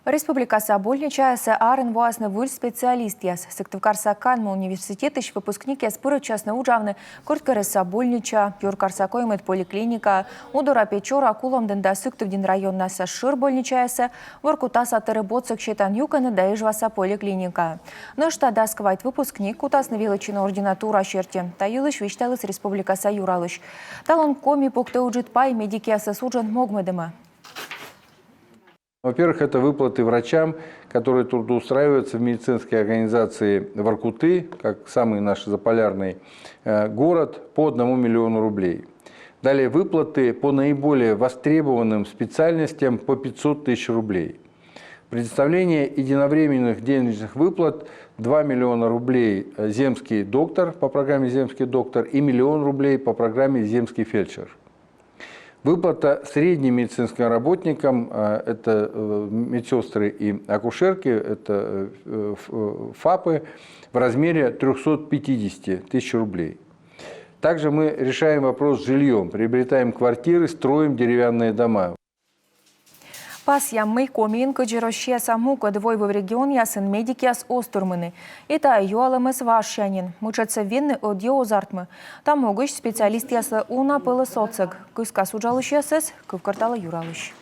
Республикасы больничаясы арын вуасны выль специалист яс. Сыктывкарса Канма университет ищ выпускник яс пыры частны уджавны Курткарыса больнича, Юркарса коймет поликлиника, Удора Печора Куломдында Сыктывдин районнаса шыр больничаясы, Воркутаса тырыбоцык щетан юканы да ижваса поликлиника. Нышта даскавайт выпускник кутасны величина ординатура щерте. Тайылыш вишталыс республикаса юралыш. Талон коми пукты уджит пай медикиясы суджан могмедыма. Во-первых, это выплаты врачам, которые трудоустраиваются в медицинские организации Воркуты, как самый наш заполярный город, по 1 миллиону рублей. Далее выплаты по наиболее востребованным специальностям по 500 тысяч рублей. Предоставление единовременных денежных выплат 2 миллиона рублей земский доктор по программе «Земский доктор» и 1 миллион рублей по программе «Земский фельдшер». Выплата средним медицинским работникам, это медсестры и акушерки, это ФАПы, в размере 350 тысяч рублей. Также мы решаем вопрос с жильем, приобретаем квартиры, строим деревянные дома. Пас яммый комин кыжырощия самука двойбы в регион ясын медикияс остурмыны. Это юалымыз вашянин. Мучатся венны от озартмы. Там могыш специалист ясы уна пылы соцыг. Кыска суджалыш ясыз, кывкарталы юралыш.